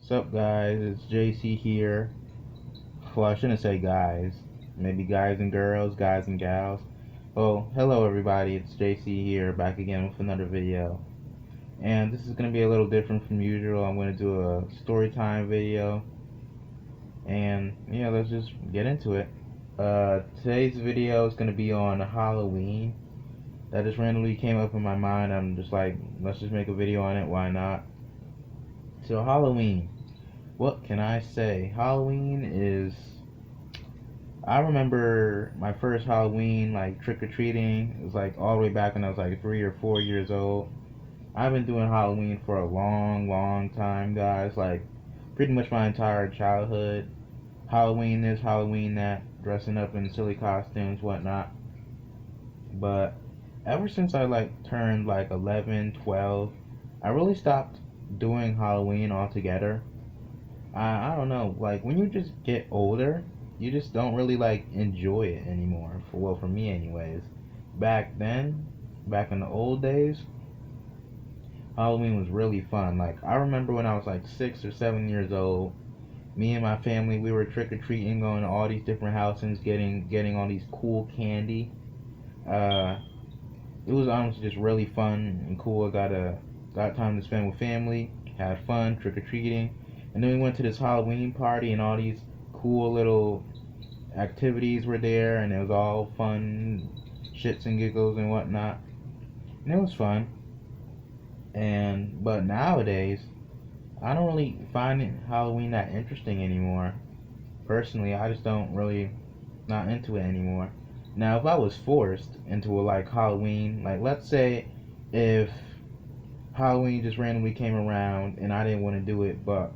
Sup guys, it's JC here. Well, I shouldn't say guys. Maybe guys and girls, guys and gals. Well, hello everybody, it's JC here, back again with another video. And this is going to be a little different from usual. I'm going to do a story time video. And yeah, let's just get into it. Today's video is going to be on Halloween. That just randomly came up in my mind. I'm just like, let's just make a video on it, why not? So Halloween. What can I say? Halloween is... I remember my first Halloween, like trick-or-treating. It was like all the way back when I was like 3 or 4 years old. I've been doing Halloween for a long time, guys. Like, pretty much my entire childhood. Halloween this, Halloween that. Dressing up in silly costumes, whatnot. But ever since I like turned like 11, 12, I really stopped doing Halloween altogether. I don't know, like when you just get older, you just don't really like enjoy it anymore. For me anyways. Back then, back in the old days, Halloween was really fun. Like I remember when I was like 6 or 7 years old, me and my family, we were trick or treating, going to all these different houses, getting all these cool candy. Uh, it was honestly just really fun and cool. Got time to spend with family, had fun trick or treating, and then we went to this Halloween party, and all these cool little activities were there, and it was all fun, shits and giggles and whatnot, and it was fun. And but nowadays, I don't really find Halloween that interesting anymore. Personally, I just don't really not into it anymore. Now, if I was forced into a like Halloween, like let's say if Halloween just randomly came around and I didn't want to do it, but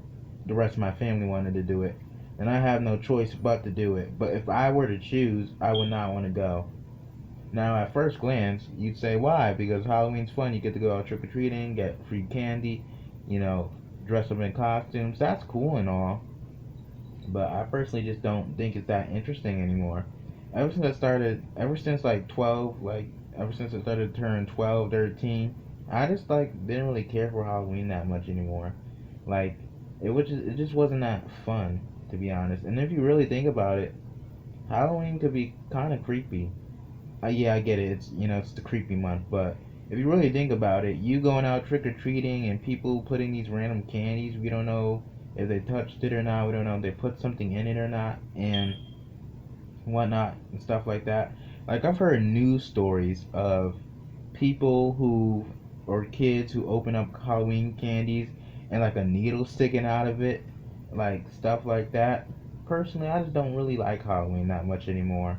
the rest of my family wanted to do it, then I have no choice but to do it. But if I were to choose, I would not want to go. Now, at first glance, you'd say why? Because Halloween's fun. You get to go out trick or treating, get free candy, dress up in costumes. That's cool and all, but I personally just don't think it's that interesting anymore. Ever since like 12, like ever since I started to turn 12, 13, I just like didn't really care for Halloween that much anymore. Like it just wasn't that fun, to be honest. And if you really think about it, Halloween could be kind of creepy. Yeah, I get it. It's the creepy month, but if you really think about it, you going out trick or treating and people putting these random candies, we don't know if they touched it or not. We don't know if they put something in it or not, and whatnot and stuff like that. Like I've heard news stories of people who or kids who open up Halloween candies and like a needle sticking out of it, like stuff like that. Personally, I just don't really like Halloween that much anymore.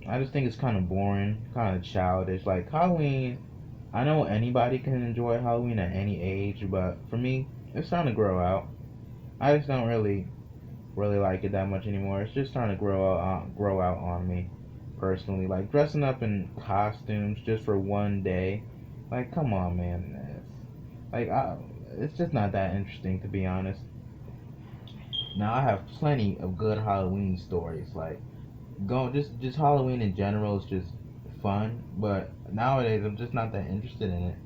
I just think it's kind of boring, kind of childish. Like Halloween, I know anybody can enjoy Halloween at any age, but for me, it's starting to grow out. I just don't really like it that much anymore. It's just starting to grow out on me personally. Like dressing up in costumes just for one day, like come on, man. It's just not that interesting, to be honest. Now I have plenty of good Halloween stories. Like go just Halloween in general is just fun, but nowadays I'm just not that interested in it.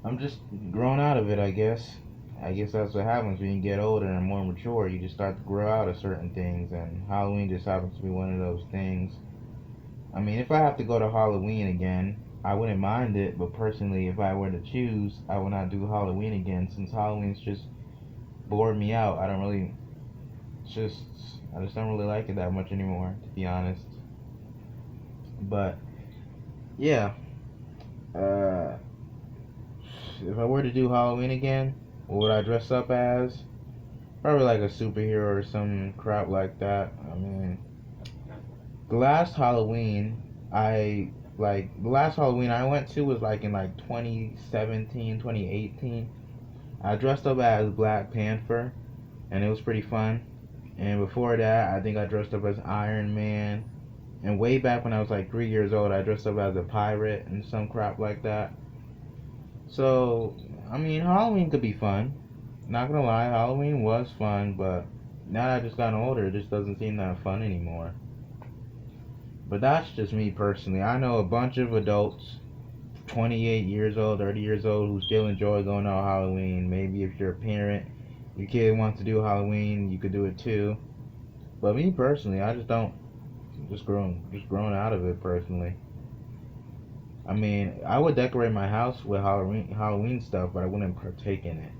I'm just grown out of it, I guess. I guess that's what happens when you get older and more mature. You just start to grow out of certain things, and Halloween just happens to be one of those things. I mean, if I have to go to Halloween again, I wouldn't mind it, but personally, if I were to choose, I would not do Halloween again since Halloween's just bored me out. I don't really, just, I just don't really like it that much anymore, to be honest. But, yeah, uh, if I were to do Halloween again, what would I dress up as? Probably like a superhero or some crap like that. I mean, the last Halloween the last Halloween I went to was like in like 2017, 2018. I dressed up as Black Panther, and it was pretty fun. And before that, I think I dressed up as Iron Man. And way back when I was like 3 years old, I dressed up as a pirate and some crap like that. So, I mean, Halloween could be fun. Not gonna lie, Halloween was fun, but now that I just gotten older, it just doesn't seem that fun anymore. But that's just me personally. I know a bunch of adults, 28 years old, 30 years old, who still enjoy going out Halloween. Maybe if you're a parent, your kid wants to do Halloween, you could do it too. But me personally, I just don't. Just grown out of it personally. I mean, I would decorate my house with Halloween stuff, but I wouldn't partake in it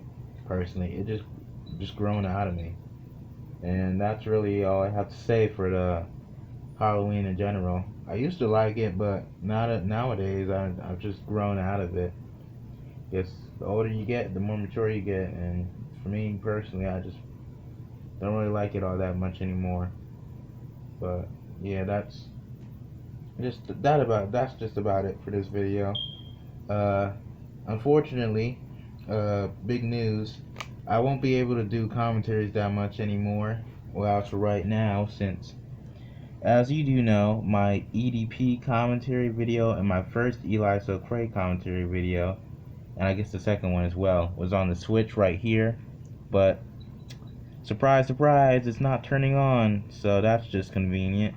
personally. It just grown out of me, and that's really all I have to say for the Halloween in general. I used to like it, but nowadays I've just grown out of it. Guess the older you get, the more mature you get, and for me personally, I just don't really like it all that much anymore. But yeah, that's just about it for this video. Uh, Unfortunately, big news. I won't be able to do commentaries that much anymore. Well, for right now, since as you do know, my EDP commentary video and my first Eli Cray commentary video, and I guess the second one as well, was on the Switch right here. But surprise, surprise, it's not turning on, so that's just convenient.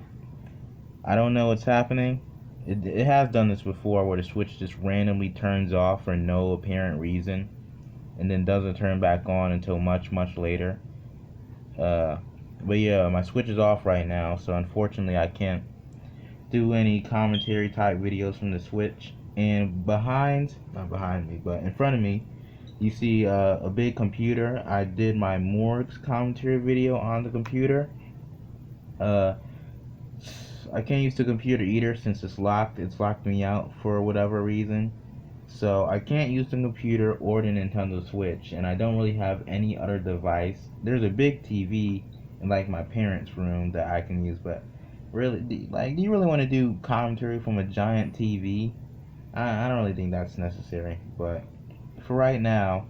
I don't know what's happening. It has done this before where the Switch just randomly turns off for no apparent reason and then doesn't turn back on until much, much later. But yeah, my Switch is off right now, so unfortunately I can't do any commentary type videos from the Switch. And not behind me, but in front of me, you see a big computer. I did my Morgs commentary video on the computer. I can't use the computer either since it's locked. It's locked me out for whatever reason. So I can't use the computer or the Nintendo Switch, and I don't really have any other device. There's a big TV in like my parents' room that I can use, but really, do you really want to do commentary from a giant TV? I don't really think that's necessary. But for right now,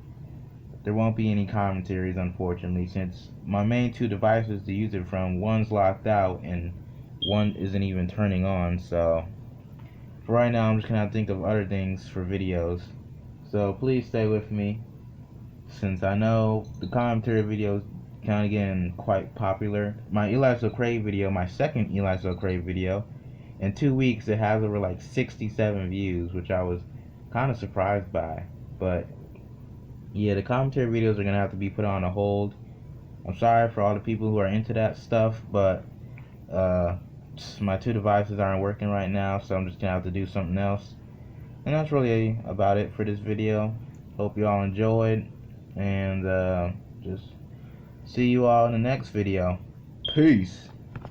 there won't be any commentaries, unfortunately, since my main two devices to use it from, one's locked out and one isn't even turning on. So for right now, I'm just gonna think of other things for videos. So please stay with me, since I know the commentary videos kind of getting quite popular. My Eli Cray video, my second Eli Cray video, in 2 weeks it has over like 67 views, which I was kind of surprised by. But yeah, the commentary videos are gonna have to be put on a hold. I'm sorry for all the people who are into that stuff, but my two devices aren't working right now, so I'm just gonna have to do something else. And that's really about it for this video. Hope you all enjoyed, and just see you all in the next video. Peace.